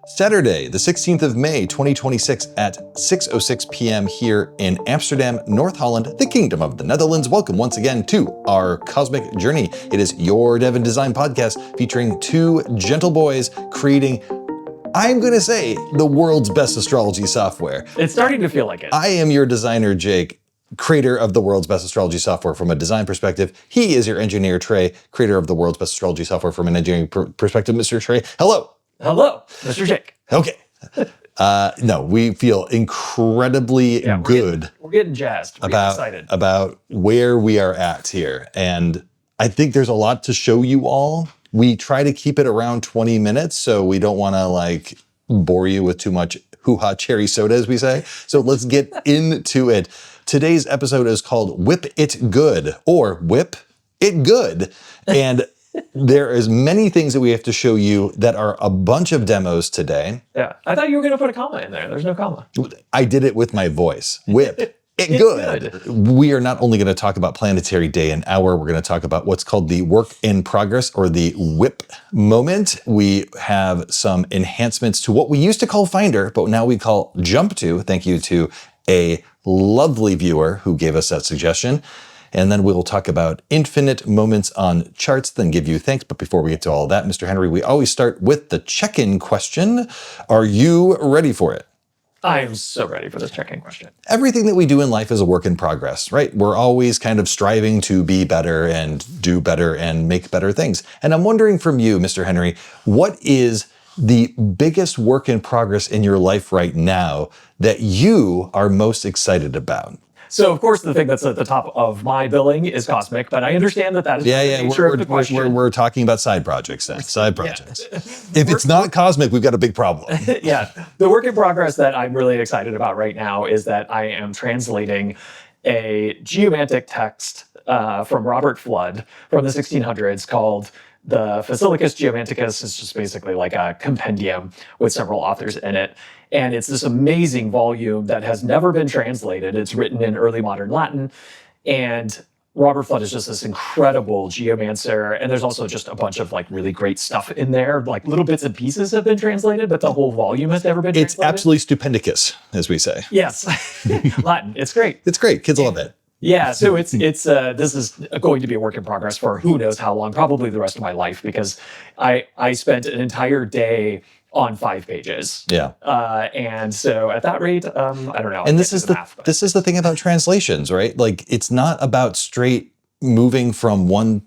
Saturday, the 16th of May, 2026 at 6:06 p.m. here in Amsterdam, North Holland, the Kingdom of the Netherlands. Welcome once again to our cosmic journey. It is your Dev and Design podcast featuring two gentle boys creating, I'm going to say, the world's best astrology software. It's starting to feel like it. I am your designer, Jake, creator of the world's best astrology software from a design perspective. He is your engineer, Trey, creator of the world's best astrology software from an engineering perspective. Mr. Trey, hello. Hello, Mr. Jake. Okay. No, we feel incredibly good. We're getting jazzed. We're getting excited about where we are at here. And I think there's a lot to show you all. We try to keep it around 20 minutes, so we don't want to bore you with too much hoo-ha cherry soda, as we say. So let's get into it. Today's episode is called Whip It Good, or Whip It Good. And there is many things that we have to show you that are a bunch of demos today. Yeah, I thought you were going to put a comma in there. There's no comma. I did it with my voice. Whip it good. We are not only going to talk about Planetary Day and Hour, we're going to talk about what's called the work in progress, or the WIP moment. We have some enhancements to what we used to call Finder, but now we call Jump To. Thank you to a lovely viewer who gave us that suggestion. And then we'll talk about infinite moments on charts, then give you thanks. But before we get to all that, Mr. Henry, we always start with the check-in question. Are you ready for it? I am so ready for this check-in question. Everything that we do in life is a work in progress, right? We're always kind of striving to be better and do better and make better things. And I'm wondering from you, Mr. Henry, what is the biggest work in progress in your life right now that you are most excited about? So, of course, the thing that's at the top of my billing is cosmic, but I understand that is the nature of the question. We're talking about side projects then, side projects. If it's not cosmic, we've got a big problem. Yeah. The work in progress that I'm really excited about right now is that I am translating a geomantic text from Robert Flood from the 1600s called the Basilicus Geomanticus. Is just basically like a compendium with several authors in it. And it's this amazing volume that has never been translated. It's written in early modern Latin. And Robert Flood is just this incredible geomancer. And there's also just a bunch of really great stuff in there. Little bits and pieces have been translated, but the whole volume has never been translated. It's absolutely stupendicus, as we say. Yes. Latin. It's great. It's great. Kids love it. Yeah, so it's this is going to be a work in progress for who knows how long, probably the rest of my life, because I spent an entire day on 5 pages. Yeah. And so at that rate, I don't know. And this is the thing about translations, right? It's not about straight moving from one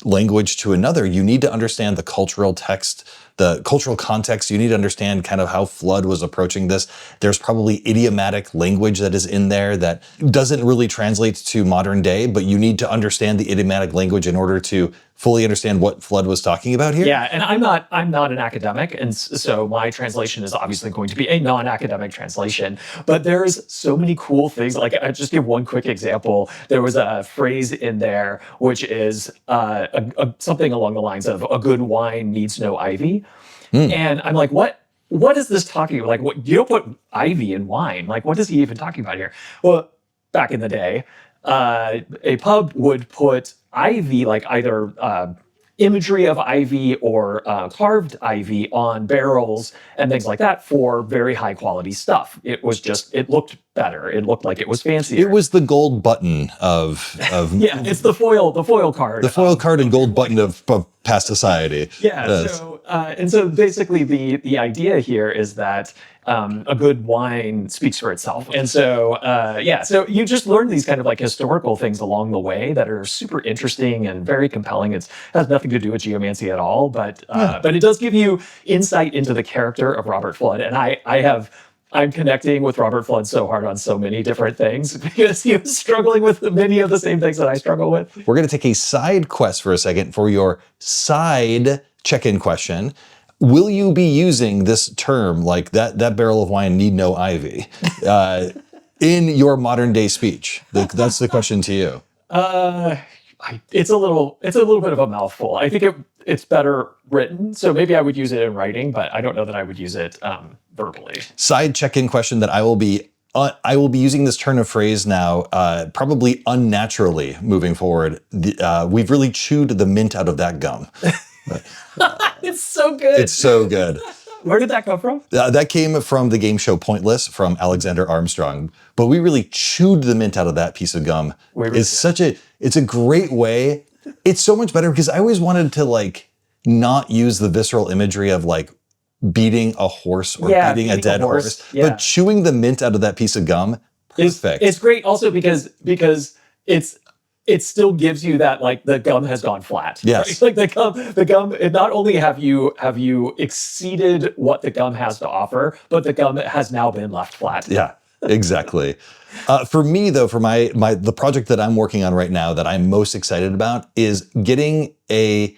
language to another. You need to understand the cultural text, the cultural context. You need to understand kind of how Flood was approaching this. There's probably idiomatic language that is in there that doesn't really translate to modern day, but you need to understand the idiomatic language in order to fully understand what Flood was talking about here. Yeah, and I'm not an academic, and so my translation is obviously going to be a non-academic translation, but there's so many cool things. I just give one quick example. There was a phrase in there which is something along the lines of "a good wine needs no ivy," and I'm like, what is this talking about? What, you don't put ivy in wine. What is he even talking about here? Well, back in the day, a pub would put ivy, either imagery of ivy or carved ivy on barrels and things like that for very high quality stuff. It looked better. It looked like it was fancier. It was the gold button of yeah, it's the foil card. The foil card and gold button of past society. Yeah. So basically the idea here is that a good wine speaks for itself. And so, so you just learn these kind of historical things along the way that are super interesting and very compelling. It has nothing to do with geomancy at all, but it does give you insight into the character of Robert Flood. And I'm connecting with Robert Flood so hard on so many different things because he was struggling with many of the same things that I struggle with. We're going to take a side quest for a second for your side check-in question. Will you be using this term, that barrel of wine need no ivy, in your modern day speech? That's the question to you. It's a little bit of a mouthful. I think it's better written, so maybe I would use it in writing, but I don't know that I would use it verbally. Side check-in question that I will be using this turn of phrase now, probably unnaturally moving forward. We've really chewed the mint out of that gum. It's so good. It's so good. Where did that come from? That came from the game show Pointless from Alexander Armstrong. But we really chewed the mint out of that piece of gum. It's a great way. It's so much better because I always wanted to like not use the visceral imagery of like beating a horse or beating a dead horse. Yeah. But chewing the mint out of that piece of gum, perfect. It's great also because it still gives you that like the gum has gone flat. Yes. Right? Like the gum. Not only have you exceeded what the gum has to offer, but the gum has now been left flat. Yeah, exactly. For me though, for the project that I'm working on right now that I'm most excited about is getting a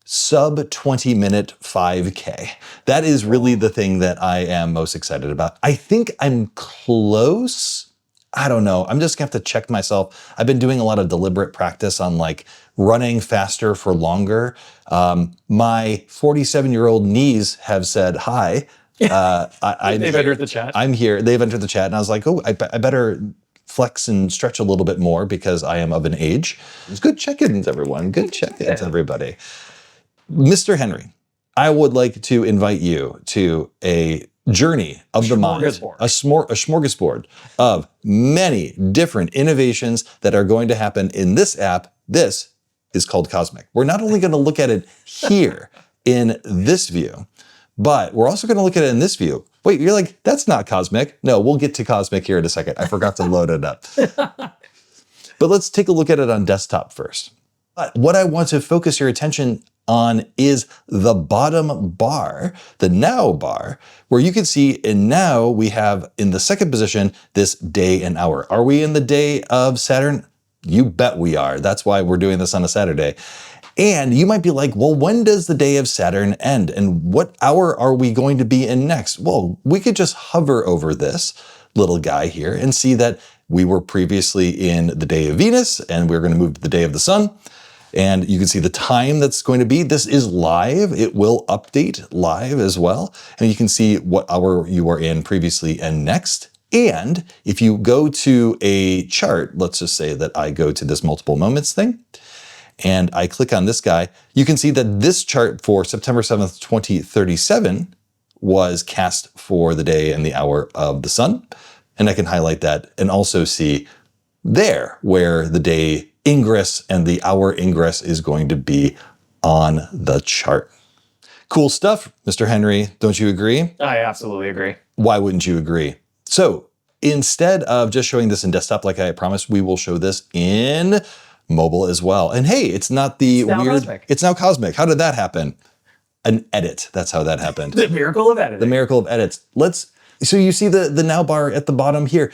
sub 20-minute 5K. That is really the thing that I am most excited about. I think I'm close. I don't know. I'm just gonna have to check myself. I've been doing a lot of deliberate practice on like running faster for longer. My 47-year-old knees have said hi. They've entered the chat. I'm here. They've entered the chat, and I was like, oh, I better flex and stretch a little bit more because I am of an age. Good check-ins, everyone. Good check-ins, everybody. Mr. Henry, I would like to invite you to a journey of the mind, a smorgasbord of many different innovations that are going to happen in this app. This is called Cosmic. We're not only going to look at it here in this view, but we're also going to look at it in this view. Wait, you're like, that's not Cosmic. No, we'll get to Cosmic here in a second. I forgot to load it up. But let's take a look at it on desktop first. But what I want to focus your attention on is the bottom bar, the now bar, where you can see in now we have in the second position this day and hour. Are we in the day of Saturn? You bet we are. That's why we're doing this on a Saturday. And you might be like, well, when does the day of Saturn end? And what hour are we going to be in next? Well, we could just hover over this little guy here and see that we were previously in the day of Venus and we're going to move to the day of the sun. And you can see the time that's going to be. This is live. It will update live as well. And you can see what hour you are in previously and next. And if you go to a chart, let's just say that I go to this multiple moments thing, and I click on this guy, you can see that this chart for September 7th, 2037 was cast for the day and the hour of the sun. And I can highlight that and also see there where the day ingress and the hour ingress is going to be on the chart. Cool stuff, Mr. Henry. Don't you agree? I absolutely agree. Why wouldn't you agree? So instead of just showing this in desktop like I promised, we will show this in mobile as well. And hey, it's not the Cosmic. It's now Cosmic. How did that happen? An edit. That's how that happened. The miracle of editing. The miracle of edits. So you see the now bar at the bottom here.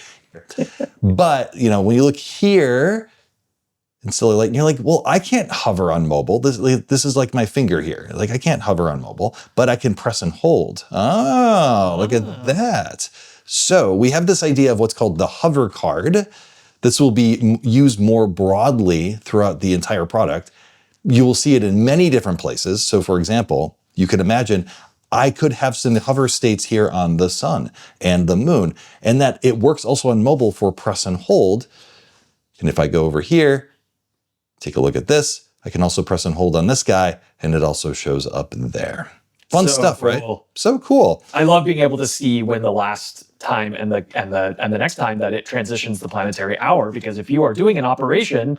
But, when you look here, and still light, and you're like, well, I can't hover on mobile. This is like my finger here. Like I can't hover on mobile, but I can press and hold. Oh, look at that. So we have this idea of what's called the hover card. This will be used more broadly throughout the entire product. You will see it in many different places. So for example, you could imagine I could have some hover states here on the sun and the moon, and that it works also on mobile for press and hold. And if I go over here, take a look at this. I can also press and hold on this guy, and it also shows up there. Fun stuff, right? So cool. I love being able to see when the last time and the next time that it transitions the planetary hour, because if you are doing an operation,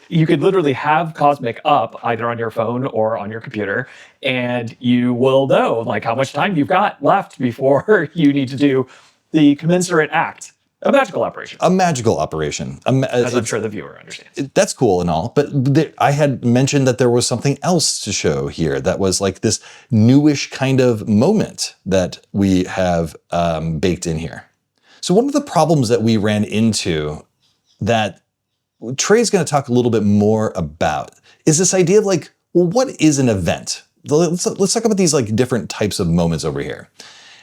you could literally have Cosmic up either on your phone or on your computer, and you will know like how much time you've got left before you need to do the commensurate act. A magical operation. A magical operation. As I'm sure the viewer understands. That's cool and all, but I had mentioned that there was something else to show here that was like this newish kind of moment that we have baked in here. So one of the problems that we ran into that Trey's going to talk a little bit more about is this idea of like, well, what is an event? Let's talk about these like different types of moments over here.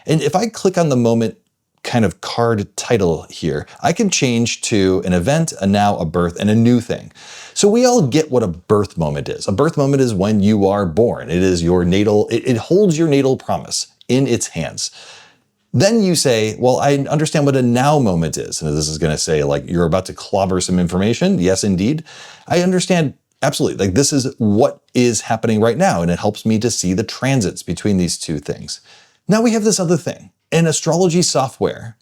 And if I click on the moment kind of card title here, I can change to an event, a now, a birth, and a new thing. So we all get what a birth moment is. A birth moment is when you are born. It is your natal, it holds your natal promise in its hands. Then you say, well, I understand what a now moment is. And this is going to say like, you're about to clobber some information. Yes, indeed. I understand. Absolutely. Like this is what is happening right now. And it helps me to see the transits between these two things. Now we have this other thing. And astrology software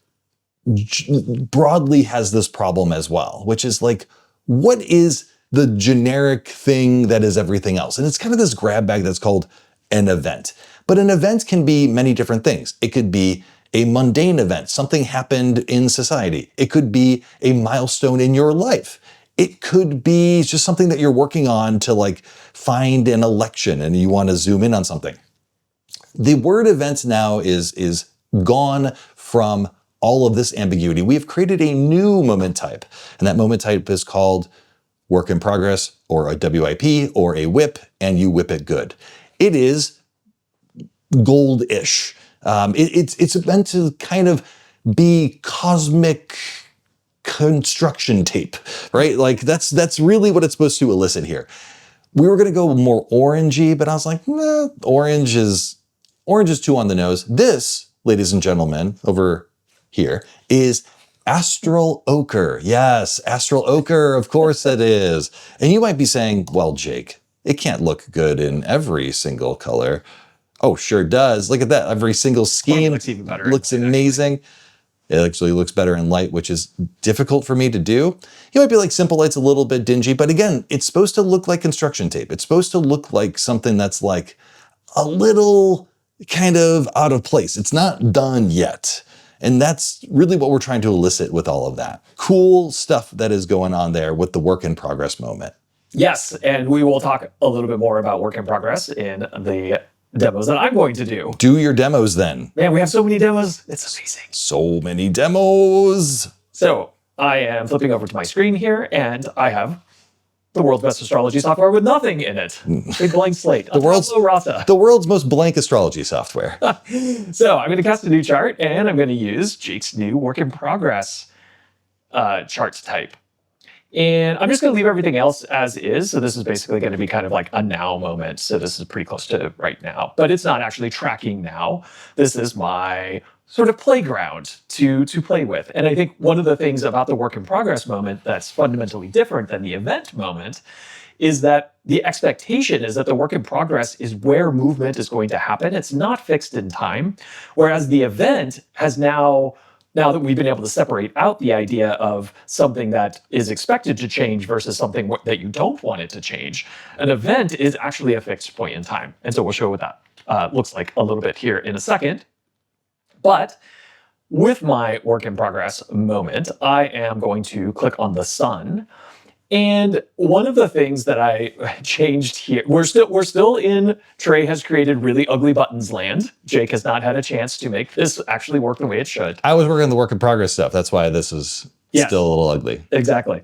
broadly has this problem as well, which is like, what is the generic thing that is everything else? And it's kind of this grab bag that's called an event. But an event can be many different things. It could be a mundane event, something happened in society. It could be a milestone in your life. It could be just something that you're working on to like find an election and you want to zoom in on something. The word event now is gone from all of this ambiguity. We have created a new moment type, and that moment type is called work in progress, or a WIP, or a whip, and you whip it good. It is gold-ish. It's meant to kind of be cosmic construction tape, right? Like that's really what it's supposed to elicit here. We were going to go more orangey, but I was like, nah, orange is too on the nose. This, ladies and gentlemen, over here is astral ochre. Yes, astral ochre, of course it is. And you might be saying, well, Jake, it can't look good in every single color. Oh, sure does. Look at that. Every single scheme looks even better. Looks amazing. It actually looks better in light, which is difficult for me to do. You might be like, simple light's a little bit dingy, but again, it's supposed to look like construction tape. It's supposed to look like something that's like a little kind of out of place. It's not done yet. And that's really what we're trying to elicit with all of that. Cool stuff that is going on there with the work in progress moment. Yes, and we will talk a little bit more about work in progress in the demos that I'm going to do. Do your demos then. Man, we have so many demos. It's amazing. So many demos. So I am flipping over to my screen here, and I have the world's best astrology software with nothing in it. Big blank slate. The world's most blank astrology software. So I'm going to cast a new chart, and I'm going to use Jake's new work in progress chart type. And I'm just going to leave everything else as is. So this is basically going to be kind of like a now moment. So this is pretty close to right now, but it's not actually tracking now. This is my sort of playground to play with. And I think one of the things about the work in progress moment that's fundamentally different than the event moment is that the expectation is that the work in progress is where movement is going to happen. It's not fixed in time. Whereas the event has now that we've been able to separate out the idea of something that is expected to change versus something that you don't want it to change, an event is actually a fixed point in time. And so we'll show what that looks like a little bit here in a second. But with my work in progress moment, I am going to click on the sun. And one of the things that I changed here, we're still in Trey has created really ugly buttons land. Jake has not had a chance to make this actually work the way it should. I was working on the work in progress stuff. That's why this is still a little ugly. Exactly.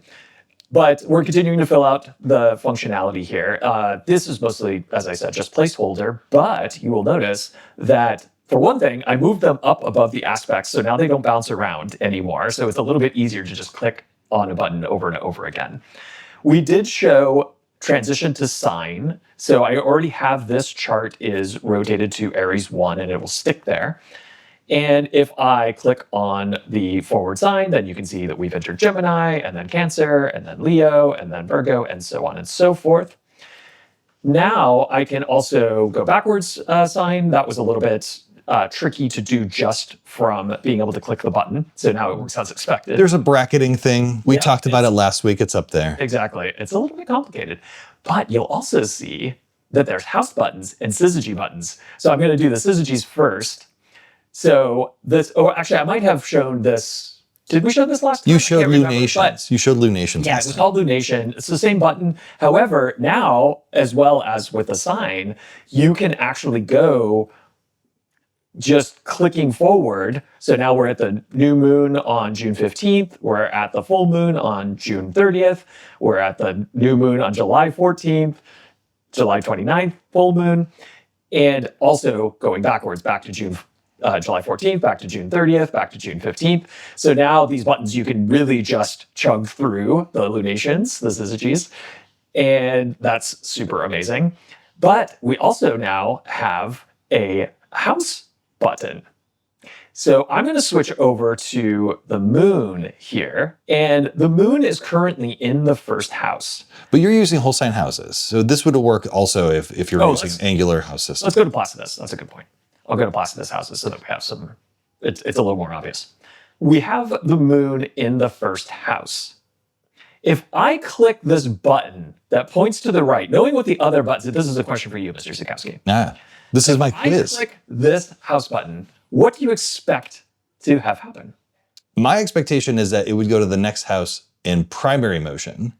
But we're continuing to fill out the functionality here. This is mostly, as I said, just placeholder, but you will notice that for one thing, I moved them up above the aspects, so now they don't bounce around anymore. So it's a little bit easier to just click on a button over and over again. We did show transition to sign. So I already have this chart is rotated to Aries 1 and it will stick there. And if I click on the forward sign, then you can see that we've entered Gemini and then Cancer and then Leo and then Virgo and so on and so forth. Now I can also go backwards sign. That was a little bit tricky to do just from being able to click the button. So now it works as expected. There's a bracketing thing. We talked about it last week. It's up there. Exactly. It's a little bit complicated. But you'll also see that there's house buttons and syzygy buttons. So I'm going to do the syzygies first. So this, actually I might have shown this. Did we show this last time? You showed lunations. You showed lunations. Yeah, it was called lunation. It's the same button. However, now, as well as with the sign, you can actually go just clicking forward. So now we're at the new moon on June 15th. We're at the full moon on June 30th. We're at the new moon on July 14th, July 29th, full moon. And also going backwards back to July 14th, back to June 30th, back to June 15th. So now these buttons, you can really just chug through the lunations, the syzygies, and that's super amazing. But we also now have a house button. So I'm going to switch over to the moon here, and the moon is currently in the first house. But you're using whole sign houses. So this would work also if you're using angular house systems. Let's go to Placidus. That's a good point. I'll go to Placidus houses so that we have some, it's a little more obvious. We have the moon in the first house. If I click this button that points to the right, knowing what the other buttons, this is a question for you, Mr. Sikowski. This is my I quiz. click this house button, what do you expect to have happen? My expectation is that it would go to the next house in primary motion.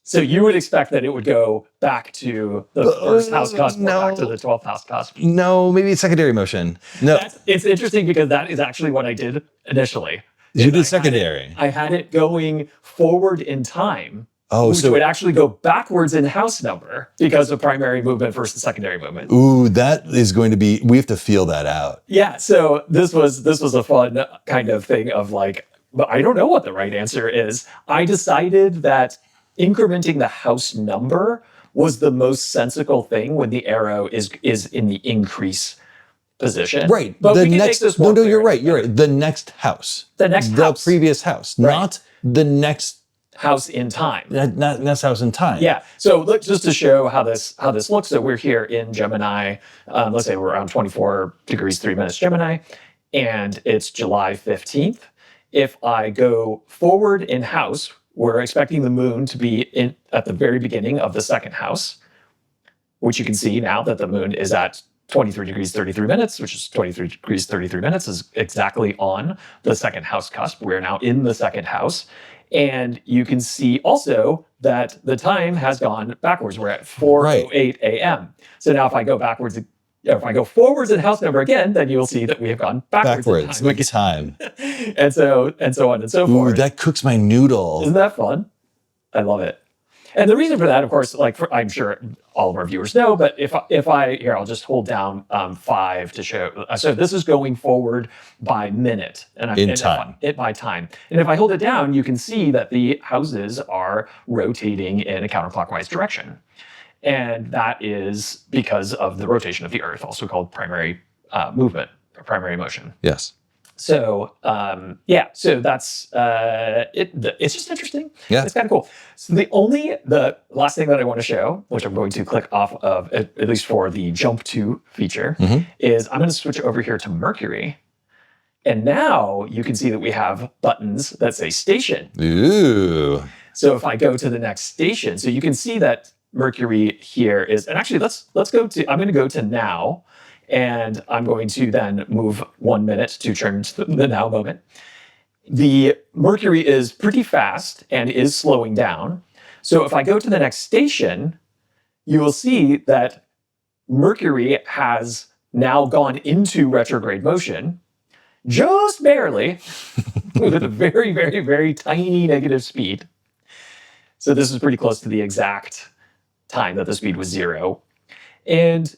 So you would expect that it would go back to the first house cusp or back to the 12th house cusp? No, maybe it's secondary motion. No. It's interesting because that is actually what I did initially. You did secondary. I had it going forward in time. Oh, which so would actually go backwards in house number because of primary movement versus secondary movement. Ooh, that is going to be, we have to feel that out. Yeah, so this was a fun kind of thing of like, but I don't know what the right answer is. I decided that incrementing the house number was the most sensical thing when the arrow is in the increase position. Right. But the we can next, make this more no, clear. you're right. You're right. The next house. The next house. The previous house, Right. not the next House in time. not next house in time. Yeah. So look, just to show how this looks. So we're here in Gemini. Let's say we're around 24 degrees 3 minutes Gemini, and it's July 15th. If I go forward in house, we're expecting the moon to be at the very beginning of the second house, which you can see now that the moon is at 23 degrees 33 minutes, which is 23 degrees 33 minutes is exactly on the second house cusp. We're now in the second house. And you can see also that the time has gone backwards. We're at 4:08 a.m. So now if I go backwards, if I go forwards in house number again, then you'll see that we have gone backwards in time. and so on and so Ooh, forth. that cooks my noodle. Isn't that fun? I love it. And the reason for that, of course, I'm sure all of our viewers know, but if I here, I'll just hold down 5 to show. So this is going forward by minute, and by time. And if I hold it down, you can see that the houses are rotating in a counterclockwise direction, and that is because of the rotation of the Earth, also called primary movement or primary motion. Yes. So so that's it's just interesting. Yeah. It's kind of cool. So the last thing that I want to show, which I'm going to click off of, at least for the jump to feature, is I'm going to switch over here to Mercury. And now you can see that we have buttons that say station. Ooh. So if I go to the next station, so you can see that Mercury here is, and actually let's go to, I'm going to go to now. And I'm going to then move 1 minute to turn to the now moment. The Mercury is pretty fast and is slowing down. So if I go to the next station, you will see that Mercury has now gone into retrograde motion, just barely, with a very, very, very tiny negative speed. So this is pretty close to the exact time that the speed was 0. And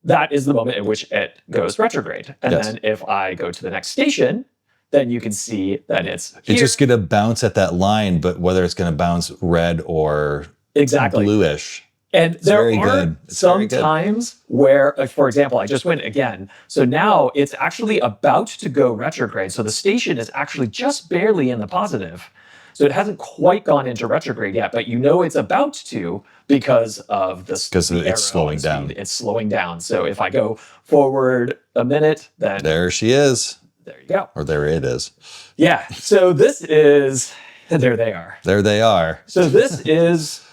that is the moment at which it goes retrograde. And then if I go to the next station, then you can see that it's here. It's just going to bounce at that line, but whether it's going to bounce red or bluish. And there are some times where, for example, I just went again. So now it's actually about to go retrograde. So the station is actually just barely in the positive. So it hasn't quite gone into retrograde yet, but you know it's about to because of this. Because it's slowing down. It's slowing down. So if I go forward a minute, then there she is. There you go. Or there it is. Yeah. So this is, there they are. There they are. So this is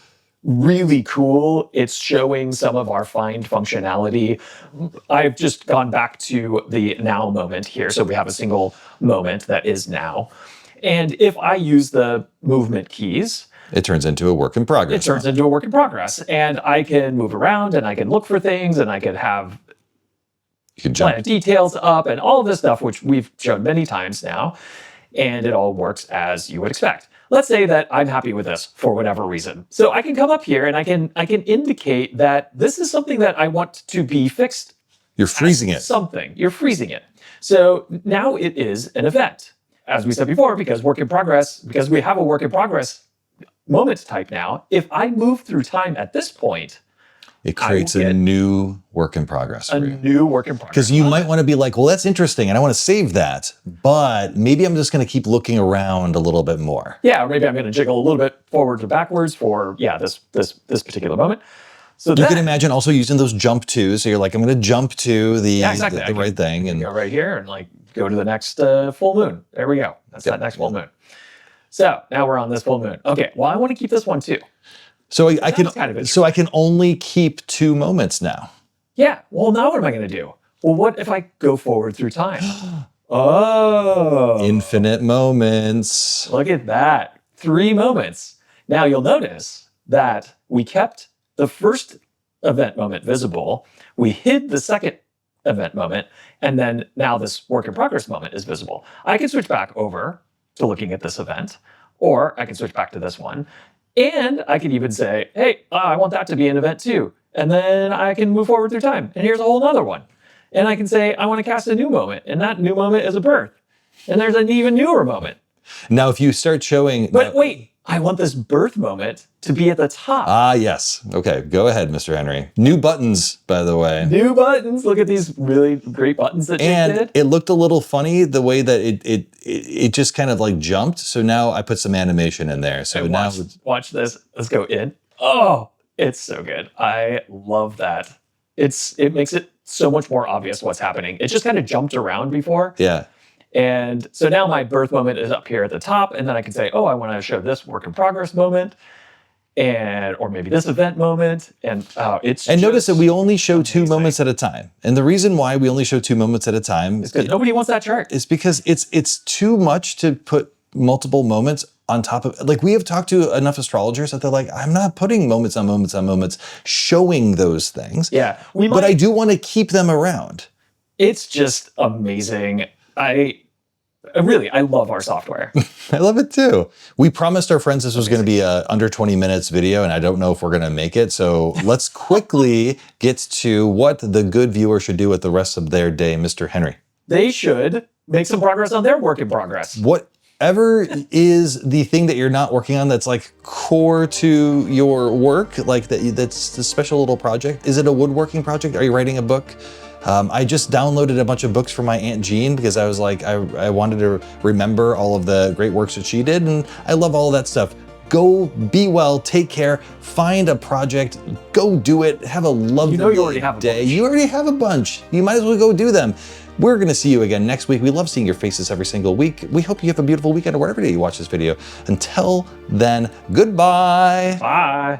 really cool. It's showing some of our find functionality. I've just gone back to the now moment here. So we have a single moment that is now. And if I use the movement keys, it turns into a work in progress. It turns into a work in progress. And I can move around and I can look for things and I can have planet details up and all of this stuff, which we've shown many times now. And it all works as you would expect. Let's say that I'm happy with this for whatever reason. So I can come up here and I can indicate that this is something that I want to be fixed. You're freezing it. You're freezing it. So now it is an event. As we said before, because we have a work in progress moment type now, if I move through time at this point, it creates a new work in progress. New work in progress. Because you might want to be like, well, that's interesting, and I want to save that, but maybe I'm just going to keep looking around a little bit more. Yeah, or maybe I'm going to jiggle a little bit forward to backwards for this particular moment. So You then, can imagine also using those jump to. So you're like, I'm going to jump to the, Yeah, exactly. the I can right thing. And go right here and like go to the next full moon. There we go. That's that next full moon. So now we're on this full moon. Okay, well, I want to keep this one too. so I That can, was kind of so I can only keep 2 moments now. Yeah, well, now what am I going to do? Well, what if I go forward through time? Oh, Infinite moments. look at that. 3 moments. Now you'll notice that we kept the first event moment visible. We hid the second event moment. And then now this work in progress moment is visible. I can switch back over to looking at this event, or I can switch back to this one. And I can even say, hey, I want that to be an event too. And then I can move forward through time. And here's a whole nother one. And I can say, I want to cast a new moment. And that new moment is a birth. And there's an even newer moment. Now, if you start showing... But wait, I want this birth moment to be at the top. Ah, yes. Okay, go ahead, Mr. Henry. New buttons, by the way. New buttons. Look at these really great buttons that Jake And did. it looked a little funny the way that it just kind of like jumped. So now I put some animation in there. So And now watch this. Let's go in. Oh, it's so good. I love that. It makes it so much more obvious what's happening. It just kind of jumped around before. yeah. And so now my birth moment is up here at the top, and then I can say, oh, I want to show this work in progress moment, or maybe this event moment, and it's. And notice that just we only show 2 amazing. moments at a time. And the reason why we only show 2 moments at a time Because nobody wants that chart. is because it's too much to put multiple moments on top of. Like, we have talked to enough astrologers that they're like, I'm not putting moments on moments on moments, showing those things. Yeah, But I do want to keep them around. It's just amazing. I love our software. I love it too. We promised our friends this was going to be a under 20 minutes video, and I don't know if we're going to make it. So let's quickly get to what the good viewer should do with the rest of their day, Mr. Henry. They should make some progress on their work in progress. Whatever is the thing that you're not working on that's like core to your work, like that's the special little project. Is it a woodworking project? Are you writing a book? I just downloaded a bunch of books from my Aunt Jean because I was like, I wanted to remember all of the great works that she did, and I love all of that stuff. Go be well, take care, find a project, go do it, have a lovely You already have a day. bunch. You already have a bunch. You might as well go do them. We're gonna see you again next week. We love seeing your faces every single week. We hope you have a beautiful weekend or whatever day you watch this video. Until then, goodbye. Bye.